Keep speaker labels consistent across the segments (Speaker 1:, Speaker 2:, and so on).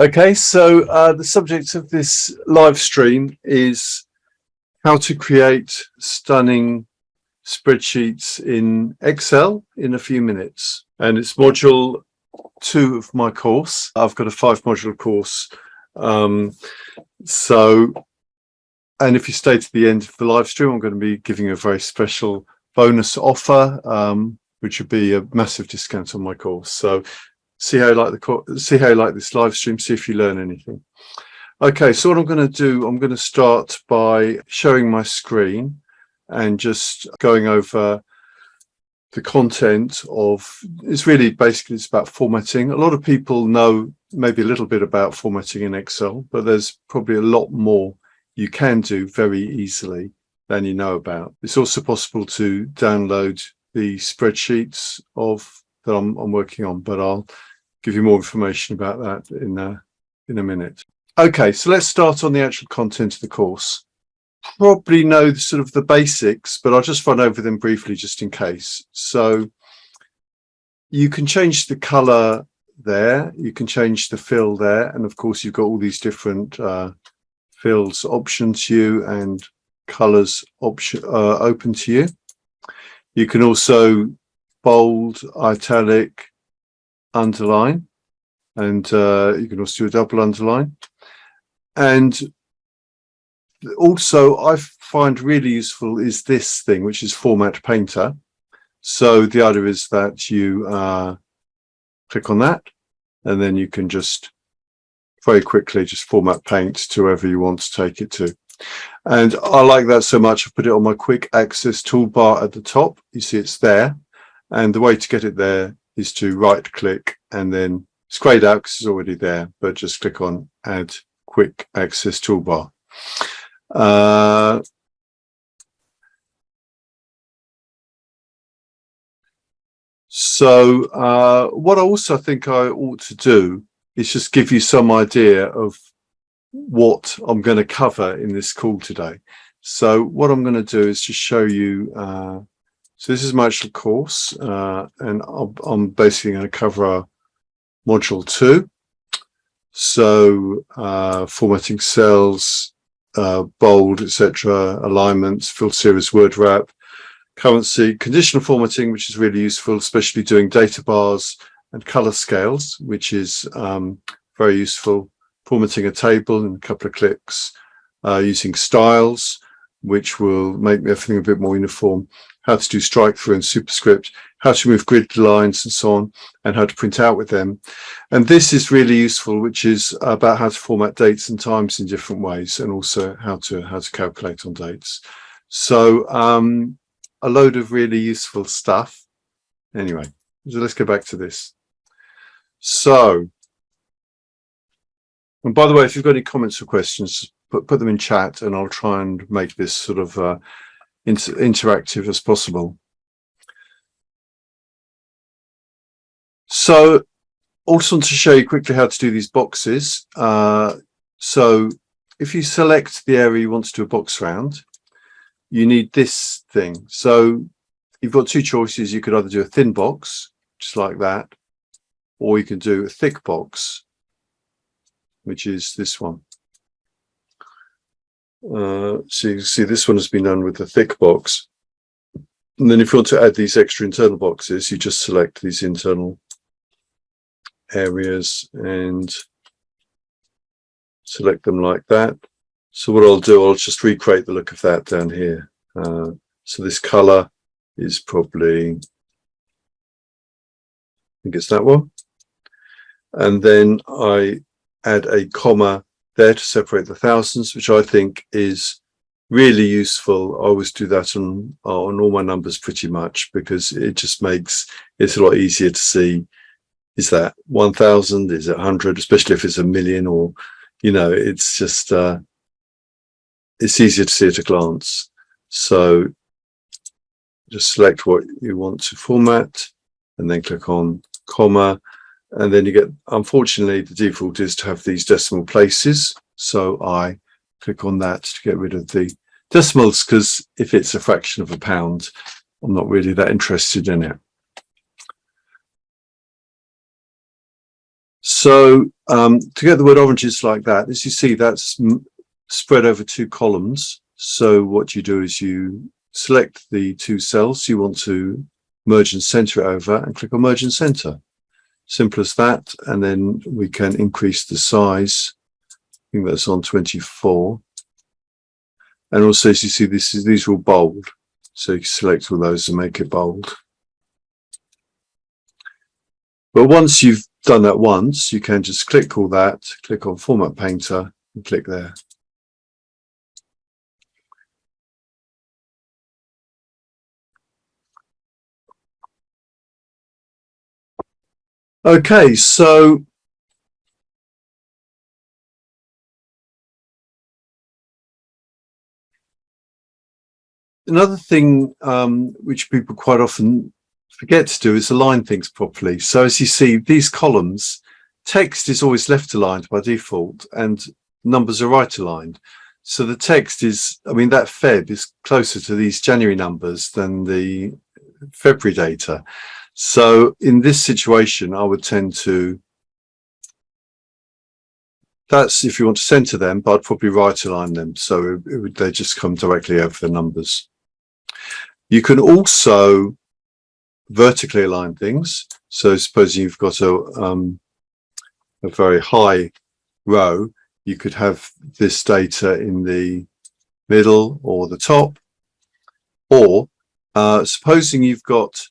Speaker 1: Okay, so the subject of this live stream is how to create stunning spreadsheets in Excel in a few minutes. And it's module 2 of my course. I've got a 5-module course. And if you stay to the end of the live stream, I'm going to be giving you a very special bonus offer, which would be a massive discount on my course. So see how you like this live stream, see if you learn anything. Okay, so what I'm going to do, I'm going to start by showing my screen and just going over the content of, it's about formatting. A lot of people know maybe a little bit about formatting in Excel, but there's probably a lot more you can do very easily than you know about. It's also possible to download the spreadsheets that I'm working on, but I'll give you more information about that in a minute. Okay, so let's start on the actual content of the course. Probably know sort of the basics, but I'll just run over them briefly just in case. So you can change the color there, you can change the fill there, and of course you've got all these different fills option to you and colors open to you. You can also bold, italic, underline, and you can also do a double underline. And also I find really useful is this thing, which is Format Painter. So the idea is that you click on that, and then you can just very quickly just format paint to wherever you want to take it to. And I like that so much, I've put it on my quick access toolbar at the top. You see it's there, and the way to get it there is to right click, and then it's grayed out because it's already there, but just click on add quick access toolbar. What I also think I ought to do is just give you some idea of what I'm going to cover in this call today. So what I'm going to do is just show you, so this is my actual course, and I'm basically going to cover module 2. So formatting cells, bold, etc., alignments, fill series, word wrap, currency, conditional formatting, which is really useful, especially doing data bars and color scales, which is very useful. Formatting a table in a couple of clicks, using styles, which will make everything a bit more uniform, how to do strike through and superscript, how to move grid lines and so on, and how to print out with them. And this is really useful, which is about how to format dates and times in different ways, and also how to calculate on dates. So a load of really useful stuff. Anyway, so let's go back to this. So, and by the way, if you've got any comments or questions, put them in chat, and I'll try and make this sort of interactive as possible. So also want to show you quickly how to do these boxes. So if you select the area you want to do a box around, you need this thing. So you've got two choices. You could either do a thin box, just like that, or you can do a thick box, which is this one. So you can see this one has been done with the thick box. And then if you want to add these extra internal boxes, you just select these internal areas and select them like that. So what I'll do, I'll just recreate the look of that down here. So this color is probably, I think it's that one. And then I add a comma there to separate the thousands, which I think is really useful. I always do that on all my numbers pretty much, because it just makes it a lot easier to see, is that 1,000, is it 100, especially if it's a million, or, you know, it's just, it's easier to see at a glance. So just select what you want to format and then click on comma. And then you get, unfortunately, the default is to have these decimal places. So I click on that to get rid of the decimals, because if it's a fraction of a pound, I'm not really that interested in it. So to get the word oranges like that, as you see, that's spread over 2 columns. So what you do is you select the 2 cells you want to merge and center it over and click on merge and center. Simple as that. And then we can increase the size. I think that's on 24. And also, as you see, these are all bold. So you can select all those and make it bold. But once you've done that once, you can just click all that, click on Format Painter and click there. Okay, so another thing which people quite often forget to do is align things properly. So as you see, these columns, text is always left aligned by default and numbers are right aligned. So the text is, I mean, that Feb is closer to these January numbers than the February data. So in this situation, I would tend to, that's if you want to center them, but I'd probably right align them. So they just come directly over the numbers. You can also vertically align things. So suppose you've got a very high row, you could have this data in the middle or the top, or supposing you've got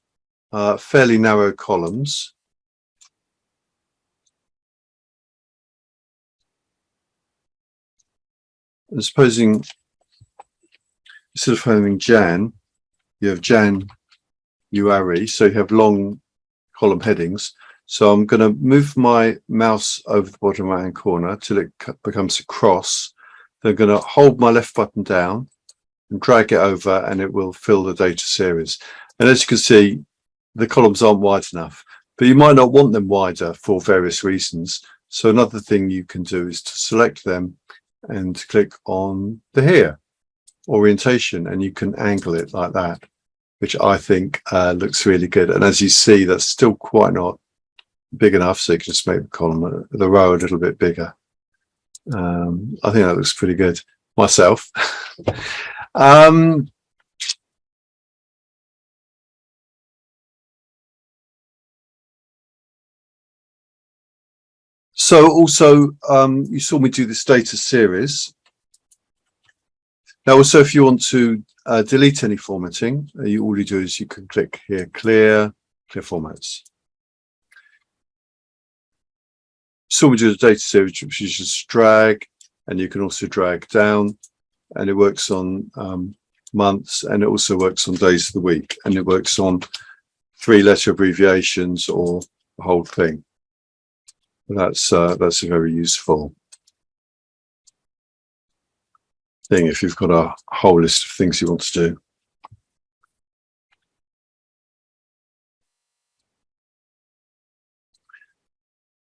Speaker 1: fairly narrow columns, and supposing instead of having Jan, you have Jan URE, so you have long column headings. So I'm going to move my mouse over the bottom right hand corner till it becomes a cross. Then I'm going to hold my left button down and drag it over, and it will fill the data series. And as you can see, the columns aren't wide enough, but you might not want them wider for various reasons. So another thing you can do is to select them and click on the here orientation, and you can angle it like that, which I think looks really good. And as you see, that's still quite not big enough, so you can just make the column, the row a little bit bigger. I think that looks pretty good myself. So also, you saw me do this data series. Now, also, if you want to delete any formatting, all you do is you can click here, clear formats. So we do the data series, which is just drag, and you can also drag down, and it works on months, and it also works on days of the week, and it works on 3-letter abbreviations or the whole thing. That's a very useful thing if you've got a whole list of things you want to do.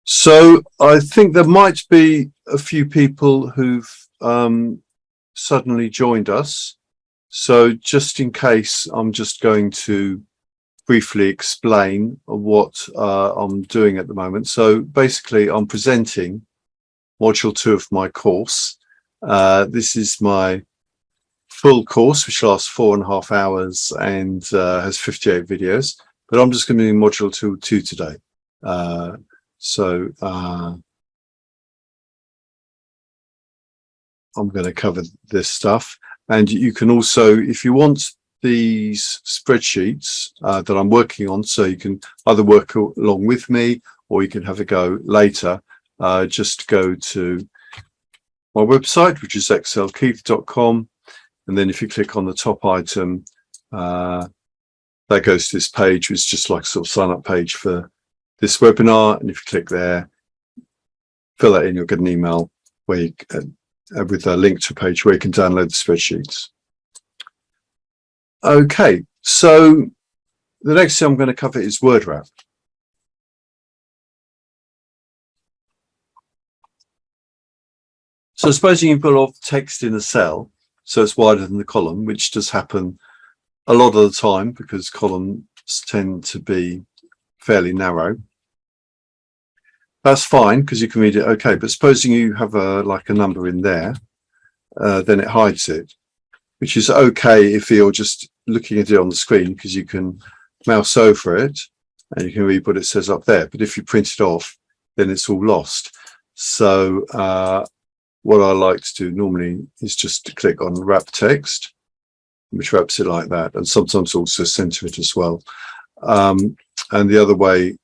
Speaker 1: So I think there might be a few people who've suddenly joined us. So just in case, I'm just going to briefly explain what I'm doing at the moment. So basically, I'm presenting module 2 of my course. This is my full course, which lasts 4.5 hours and has 58 videos. But I'm just going to be in module 2 today. So I'm going to cover this stuff. And you can also, if you want these spreadsheets that I'm working on, so you can either work along with me or you can have a go later, just go to my website, which is excelkeith.com. And then if you click on the top item, that goes to this page, which is just like a sort of sign up page for this webinar. And if you click there, fill that in, you'll get an email where you, with a link to a page where you can download the spreadsheets. Okay, so the next thing I'm going to cover is word wrap. So supposing you've got a lot of text in a cell, so it's wider than the column, which does happen a lot of the time because columns tend to be fairly narrow. That's fine because you can read it okay. But supposing you have like a number in there, then it hides it, which is okay if you're just looking at it on the screen because you can mouse over it and you can read what it says up there. But if you print it off, then it's all lost. So what I like to do normally is just to click on wrap text, which wraps it like that, and sometimes also center it as well. And the other way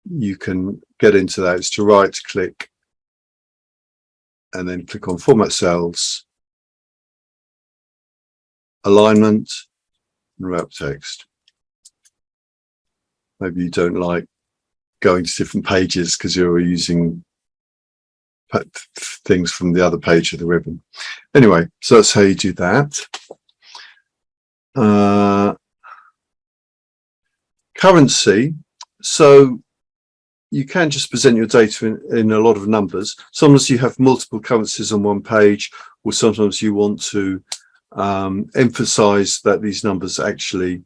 Speaker 1: you can get into that is to right click and then click on format cells, alignment, and wrap text. Maybe you don't like going to different pages because you're using things from the other page of the ribbon. Anyway, so that's how you do that. Currency. So you can just present your data in a lot of numbers. Sometimes you have multiple currencies on one page, or sometimes you want to emphasize that these numbers actually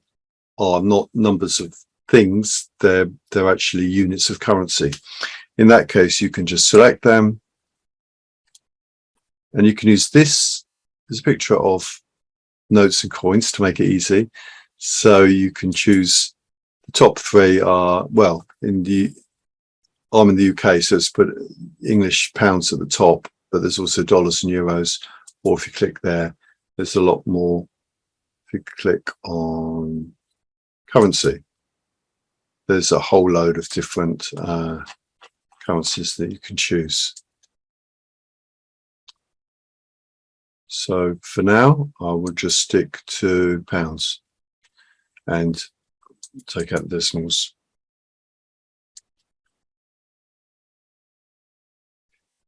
Speaker 1: are not numbers of things, they're actually units of currency. In that case, you can just select them, and you can use this as a picture of notes and coins to make it easy. So you can choose the top three are, well, I'm in the UK, so it's put English pounds at the top, but there's also dollars and euros. Or if you click there, there's a lot more. If you click on currency, there's a whole load of different currencies that you can choose. So for now, I will just stick to pounds and take out the decimals.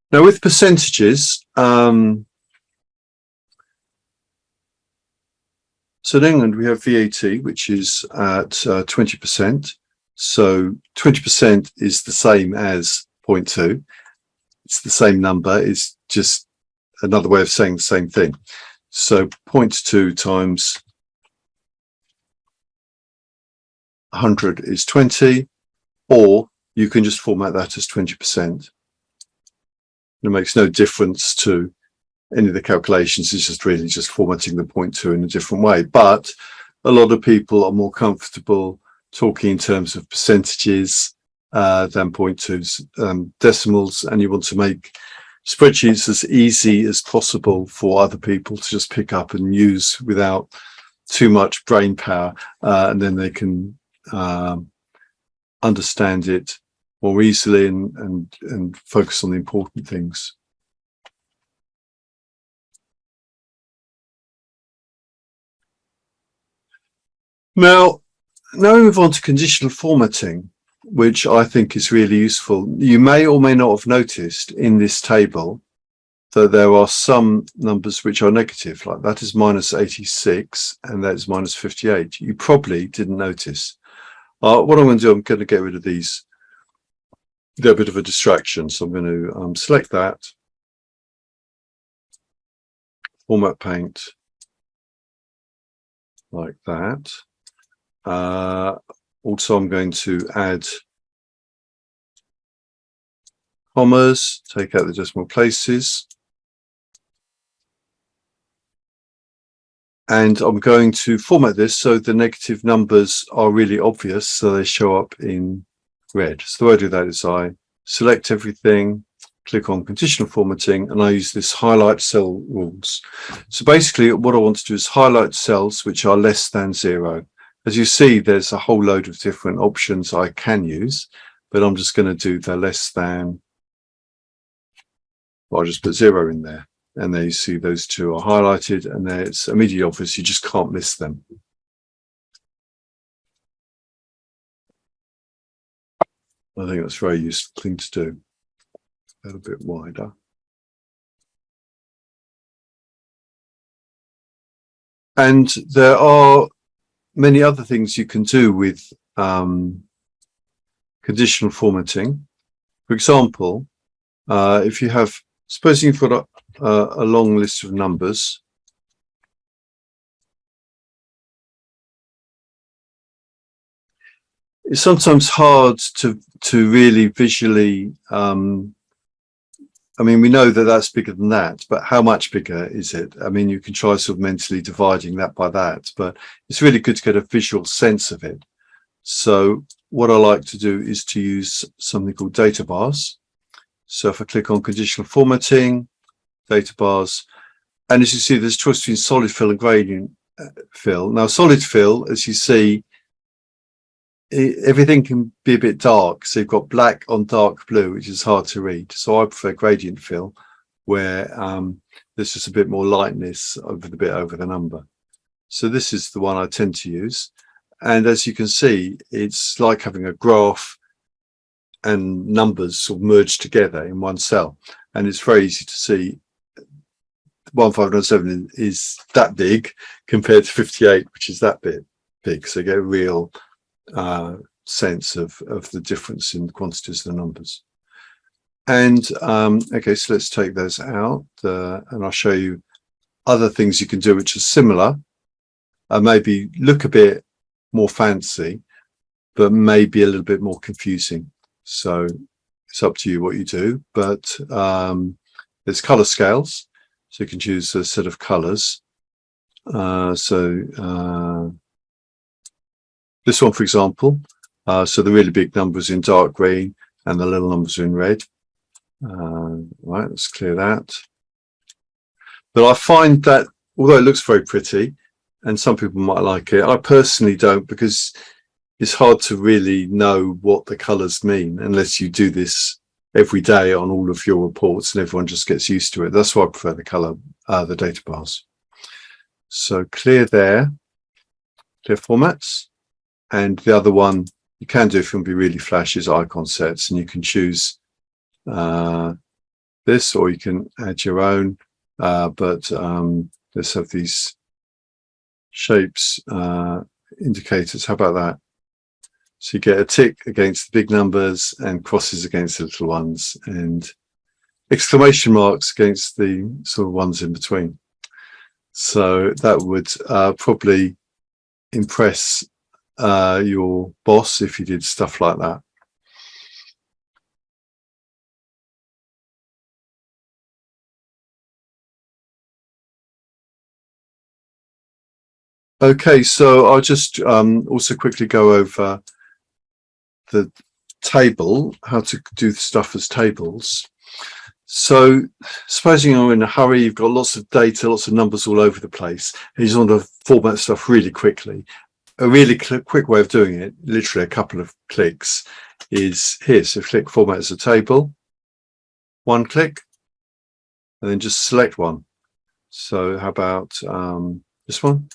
Speaker 1: Now with percentages, so in England we have VAT, which is at 20%. So 20% is the same as 0.2. It's the same number. It's just another way of saying the same thing. So 0.2 times 100 is 20, or you can just format that as 20%. It makes no difference to any of the calculations. It's just really just formatting the 0.2 in a different way. But a lot of people are more comfortable talking in terms of percentages than 0.2s, decimals, and you want to make spreadsheets as easy as possible for other people to just pick up and use without too much brain power, and then they can understand it more easily and focus on the important things. Now we move on to conditional formatting, which I think is really useful. You may or may not have noticed in this table that there are some numbers which are negative, like that is -86 and that is -58. You probably didn't notice. What I'm going to do, I'm going to get rid of these. They're a bit of a distraction, so I'm going to select that, format paint like that. Also, I'm going to add commas, take out the decimal places, and I'm going to format this so the negative numbers are really obvious, so they show up in red. So the way I do that is I select everything, click on conditional formatting, and I use this highlight cell rules. So basically what I want to do is highlight cells which are less than 0. As you see, there's a whole load of different options I can use, but I'm just going to do the less than. Well, I'll just put 0 in there, and there you see those two are highlighted, and there it's immediately obvious. You just can't miss them. I think that's a very useful thing to do. A little bit wider. And there are many other things you can do with conditional formatting. For example, if you have, supposing you've got a long list of numbers, it's sometimes hard to really visually, I mean, we know that that's bigger than that, but how much bigger is it? I mean, you can try sort of mentally dividing that by that, but it's really good to get a visual sense of it. So what I like to do is to use something called data bars. So if I click on conditional formatting, data bars, and as you see, there's a choice between solid fill and gradient fill. Now, solid fill, as you see, everything can be a bit dark. So you've got black on dark blue, which is hard to read. So I prefer gradient fill, where there's just a bit more lightness over the bit over the number. So this is the one I tend to use. And as you can see, it's like having a graph and numbers sort of merged together in one cell. And it's very easy to see 1597 is that big compared to 58, which is that bit big. So you get a real sense of the difference in the quantities of the numbers. And okay, so let's take those out and I'll show you other things you can do which are similar and maybe look a bit more fancy, but maybe a little bit more confusing. So it's up to you what you do, but there's color scales, so you can choose a set of colors. This one, for example, so the really big numbers in dark green and the little numbers are in red. Right, let's clear that. But I find that although it looks very pretty and some people might like it, I personally don't, because it's hard to really know what the colors mean unless you do this every day on all of your reports and everyone just gets used to it. That's why I prefer the color, the data bars. So clear there, clear formats. And the other one you can do if you want to be really flashy is icon sets, and you can choose this or you can add your own, but let's have these shapes indicators. How about that? So you get a tick against the big numbers and crosses against the little ones and exclamation marks against the sort of ones in between. So that would probably impress your boss if you did stuff like that. Okay, so I'll just also quickly go over the table, how to do stuff as tables. So supposing you're in a hurry, you've got lots of data, lots of numbers all over the place, and you just want to format stuff really quickly. A really quick way of doing it, literally a couple of clicks, is here. So click format as a table, one click, and then just select one. So how about this one?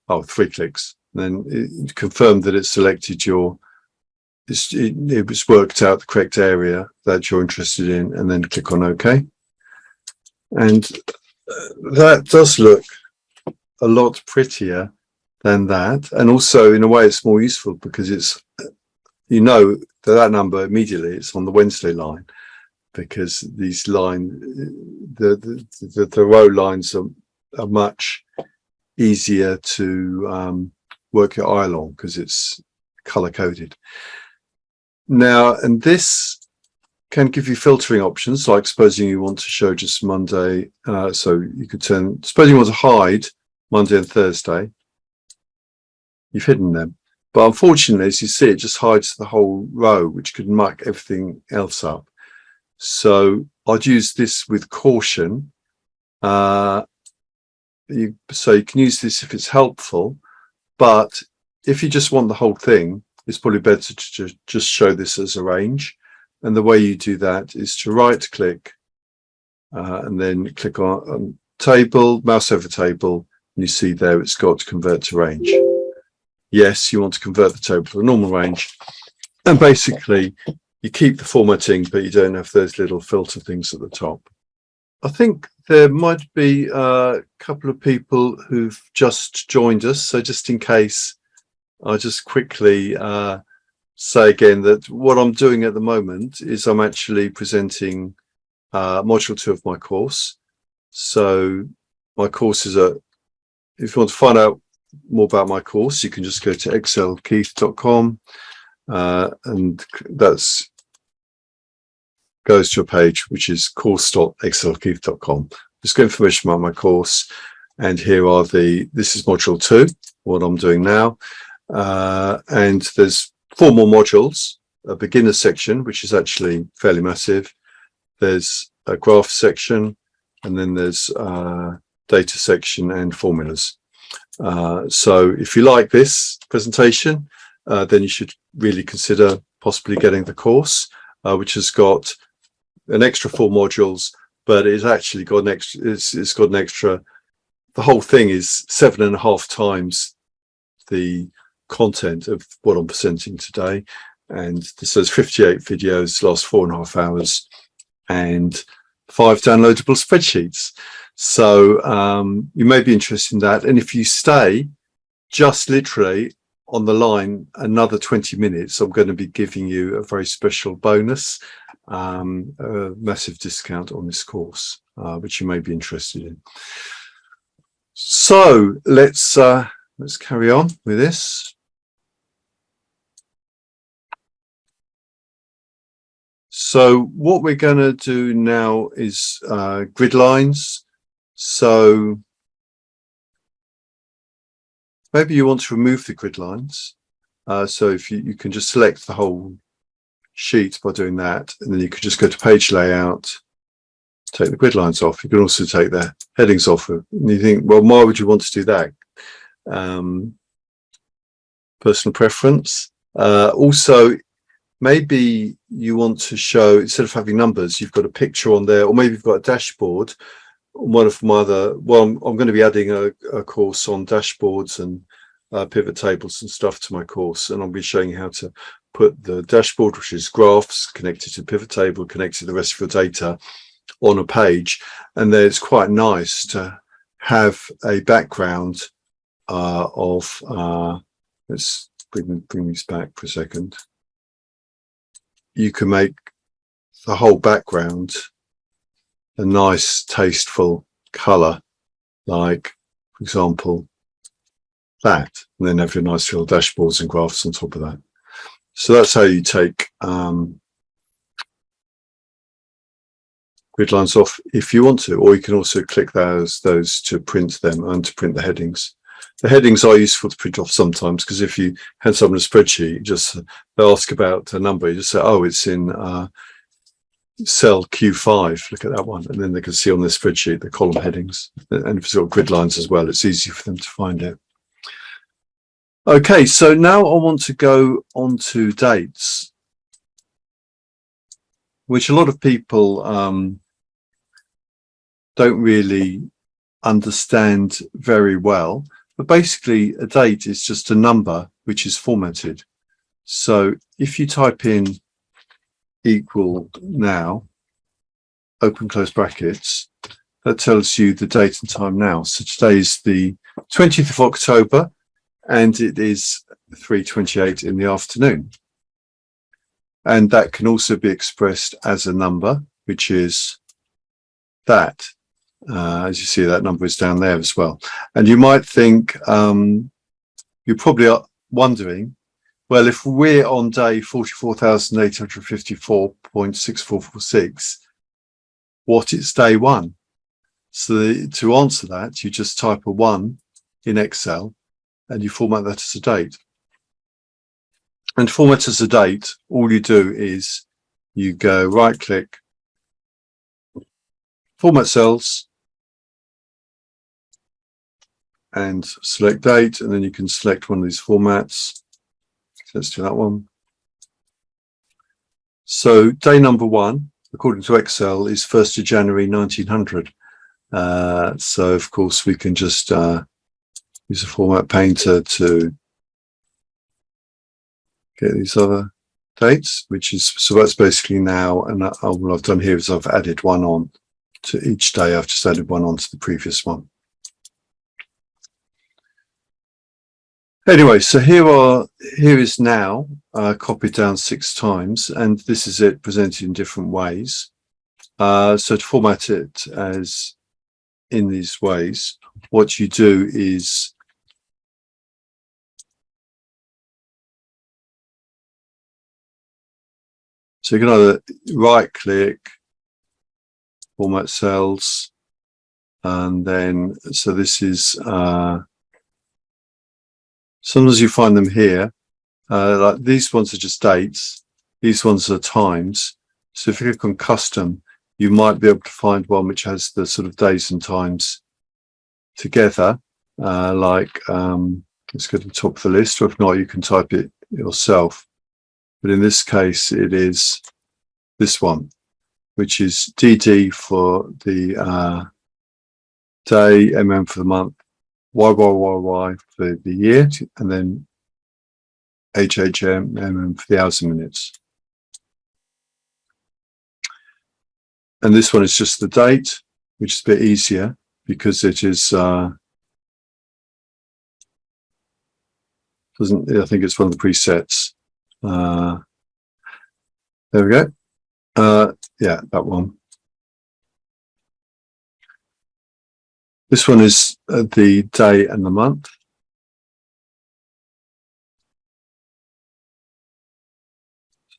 Speaker 1: Oh, 3 clicks. And then confirm that it's selected your, it was worked out the correct area that you're interested in, and then click on OK. And that does look a lot prettier than that, and also in a way it's more useful because it's, you know, that number immediately it's on the Wednesday line, because these the row lines are much easier to work your eye along because it's color coded. Now, and this can give you filtering options, like supposing you want to show just Monday, so you could turn, suppose you want to hide Monday and Thursday, you've hidden them, but unfortunately, as you see, it just hides the whole row, which could muck everything else up. So I'd use this with caution. So you can use this if it's helpful, but if you just want the whole thing, it's probably better to just show this as a range. And the way you do that is to right click and then click on table, mouse over table, and you see there it's got convert to range. Yes, you want to convert the table to a normal range, and basically you keep the formatting, but you don't have those little filter things at the top. I think there might be a couple of people who've just joined us, so just in case, I'll just quickly say again that what I'm doing at the moment is I'm actually presenting module 2 of my course. So my course is if you want to find out more about my course, you can just go to excelkeith.com, and that's goes to a page which is course.excelkeith.com. Just go information about my course, and here are this is module 2, what I'm doing now, and there's 4 more modules. A beginner section, which is actually fairly massive. There's a graph section, and then there's data section and formulas. So if you like this presentation, then you should really consider possibly getting the course, which has got an extra 4 modules, but it's actually got an extra, it's got an extra, the whole thing is 7.5 times the content of what I'm presenting today. And this has 58 videos, last 4.5 hours, and 5 downloadable spreadsheets. So you may be interested in that. And if you stay just literally on the line another 20 minutes, I'm going to be giving you a very special bonus, a massive discount on this course, which you may be interested in. So let's carry on with this. So what we're going to do now is grid lines. So maybe you want to remove the grid lines. So if you can just select the whole sheet by doing that, and then you can just go to page layout, take the grid lines off. You can also take the headings off. And you think, well, why would you want to do that? Personal preference. Also, maybe you want to show, instead of having numbers, you've got a picture on there, or maybe you've got a dashboard. One of my other, well, I'm going to be adding a course on dashboards and pivot tables and stuff to my course, and I'll be showing you how to put the dashboard, which is graphs connected to pivot table, connected to the rest of your data, on a page. And then it's quite nice to have a background of let's bring these back for a second. You can make the whole background a nice tasteful color, like for example that, and then have your nice little dashboards and graphs on top of that. So that's how you take grid lines off if you want to, or you can also click those to print them and to print the headings. The headings are useful to print off sometimes, because if you hand someone a spreadsheet, they'll ask about a number, you just say, oh, it's in cell Q5, look at that one, and then they can see on the spreadsheet the column headings. And if it's got grid lines as well, it's easy for them to find it. Okay, so now I want to go on to dates, which a lot of people don't really understand very well. But basically, a date is just a number which is formatted. So if you type in equal now, open close brackets, that tells you the date and time now. So today is the 20th of October, and it is 3:28 in the afternoon. And that can also be expressed as a number, which is that. As you see, that number is down there as well. And you might think, you're probably wondering, well, if we're on day 44,854.6446, what is day 1? So to answer that, you just type a 1 in Excel and you format that as a date. And format as a date, all you do is you go right click, format cells, and select date, and then you can select one of these formats. Let's do that one. So day number 1, according to Excel, is 1st of January 1900. So of course we can just use a format painter to get these other dates, which is, so that's basically now, and what I've done here is I've added one on to each day. I've just added one on to the previous one. Anyway, so here is now copied down 6 times, and this is it presented in different ways. So to format it as in these ways, what you do is So you can either right click, format cells, and then, so this is, sometimes you find them here, like these ones are just dates, these ones are times. So if you click on custom, you might be able to find one which has the sort of days and times together, let's go to the top of the list, or if not, you can type it yourself. But in this case, it is this one, which is DD for the day, MM for the month, YYYY for the year, and then HHM, MM for the hours and minutes. And this one is just the date, which is a bit easier because it is, I think it's one of the presets. There we go. Yeah, that one. This one is the day and the month.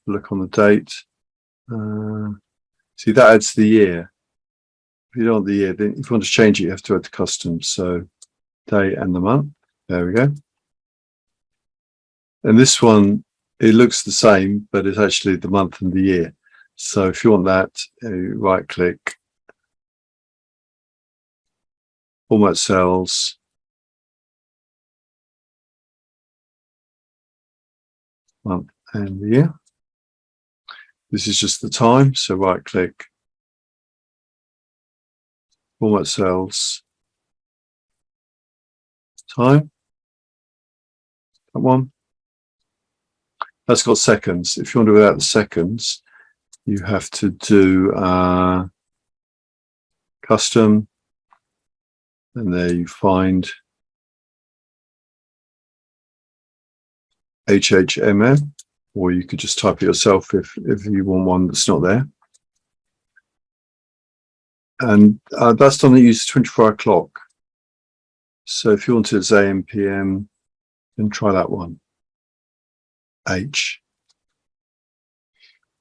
Speaker 1: Look on the date. See, that adds the year. If you don't want the year, then if you want to change it, you have to add the custom. So day and the month. There we go. And this one, it looks the same, but it's actually the month and the year. So if you want that, right click, format cells, month and the year. This is just the time, so right click, format cells, time, that one. That's got seconds. If you want to without the seconds, you have to do custom, and there you find HHMM, or you could just type it yourself if you want one that's not there. And that's done that uses 24-hour clock. So if you want it as AM, PM, then try that one, H.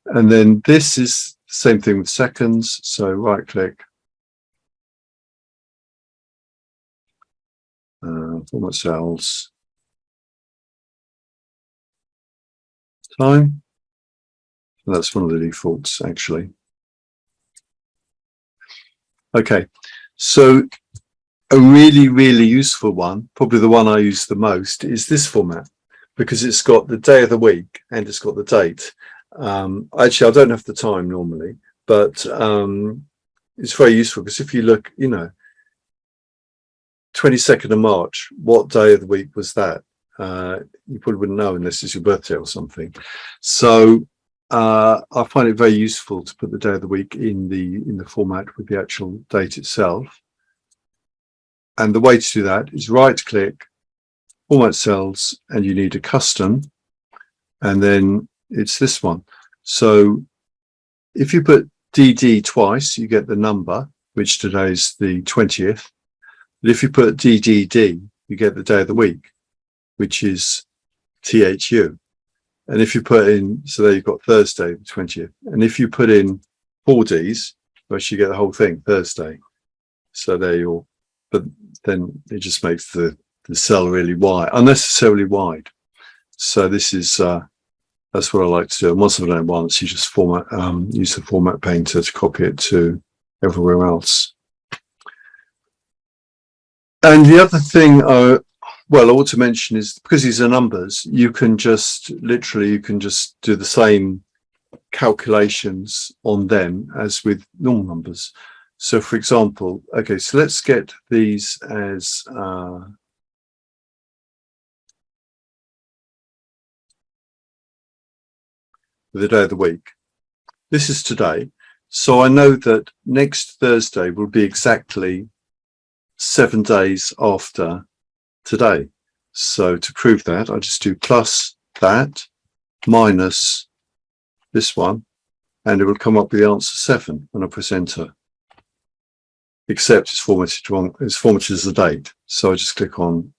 Speaker 1: And then this is the same thing with seconds. So right click, format cells, time. And that's one of the defaults actually. Okay, so a really, really useful one, probably the one I use the most, is this format, because it's got the day of the week and it's got the date. Actually, I don't have the time normally, but it's very useful because if you look, 22nd of March, what day of the week was that? You probably wouldn't know unless it's your birthday or something. So I find it very useful to put the day of the week in the format with the actual date itself. And the way to do that is right click, format cells, and you need a custom, and then it's this one. So if you put DD twice, you get the number, which today is the 20th. But if you put DDD, you get the day of the week, which is THU. And if you put in, so there you've got Thursday, the 20th. And if you put in 4 Ds, well, you get the whole thing, Thursday. So there you're, but then it just makes the cell really wide, unnecessarily wide. So this is, that's what I like to do. And once I've done it once, you just use the format painter to copy it to everywhere else. And the other thing, well, I want to mention is because these are numbers, you can just literally, do the same calculations on them as with normal numbers. So for example, okay, so let's get these as the day of the week. This is today. So I know that next Thursday will be exactly 7 days after today. So to prove that, I just do plus that minus this one, and it will come up with the answer 7 when I press enter. Except it's formatted wrong, it's formatted as a date. So I just click on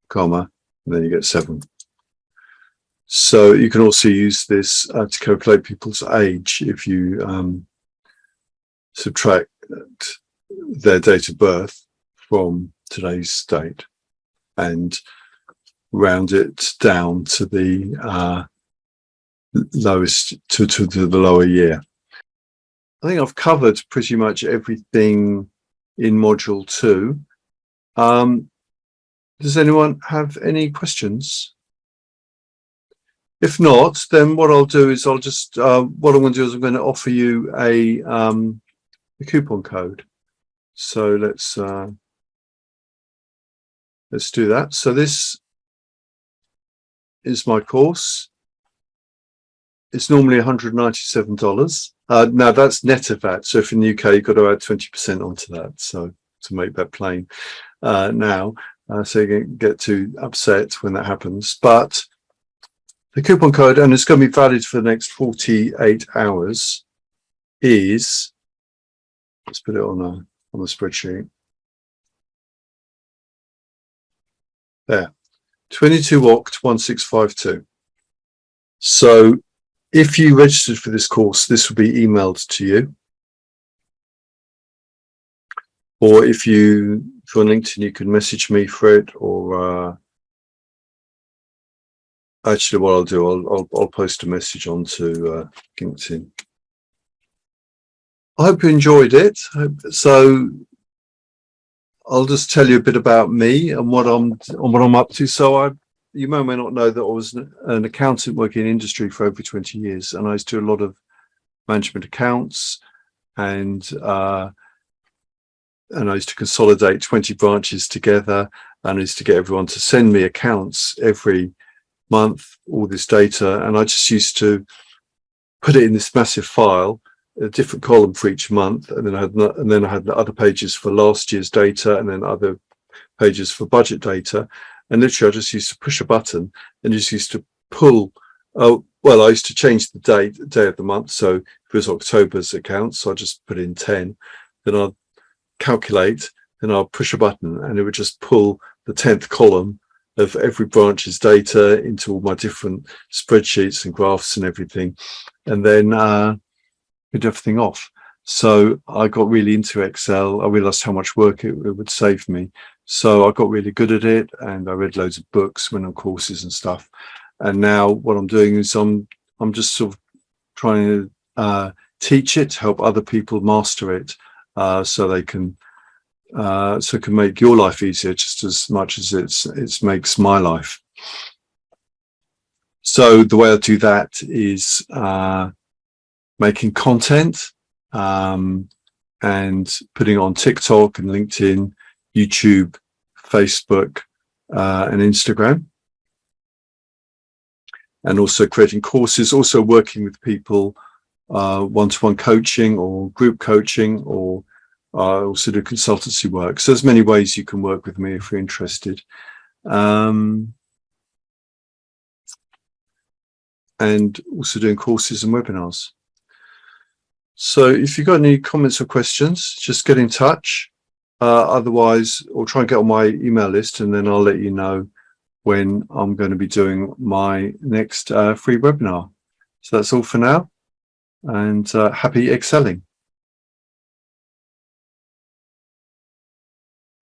Speaker 1: comma, and then you get 7. So you can also use this to calculate people's age if you subtract their date of birth from today's date and round it down to the lowest to the lower year. I think I've covered pretty much everything in module 2. Does anyone have any questions? If not, then what I'll do is I'll just what I'm going to do is I'm going to offer you a coupon code. So let's do that. So this is my course. It's normally $197. Now that's net of that. So if in the UK, you've got to add 20% onto that. So to make that plain now, so you don't get too upset when that happens. But the coupon code, and it's going to be valid for the next 48 hours, is, let's put it on the spreadsheet. There, 22OCT1652. So if you registered for this course, this will be emailed to you. Or if you're on LinkedIn, you can message me for it, or actually what I'll do, I'll post a message onto LinkedIn. I hope you enjoyed it. So I'll just tell you a bit about me and what I'm up to. So you may or may not know that I was an accountant working in industry for over 20 years, and I used to do a lot of management accounts, and I used to consolidate 20 branches together, and I used to get everyone to send me accounts every month, all this data, and I just used to put it in this massive file, a different column for each month, and then I had other pages for last year's data, and then other pages for budget data. And literally, I just used to push a button and just used to pull. Oh, well, I used to change the day of the month. So if it was October's account, so I just put in 10. Then I'll calculate, then I'll push a button, and it would just pull the 10th column of every branch's data into all my different spreadsheets and graphs and everything, and then put everything off. So I got really into Excel. I realized how much work it would save me. So I got really good at it, and I read loads of books, went on courses and stuff. And now what I'm doing is I'm just sort of trying to teach it to help other people master it, so they can so it can make your life easier just as much as it makes my life. So the way I do that is making content and putting it on TikTok and LinkedIn, YouTube, Facebook, and Instagram. And also creating courses, also working with people, one-to-one coaching or group coaching, or also do consultancy work. So there's many ways you can work with me if you're interested. And also doing courses and webinars. So if you've got any comments or questions, just get in touch. Otherwise, or try and get on my email list, and then I'll let you know when I'm going to be doing my next free webinar. So that's all for now, and happy excelling.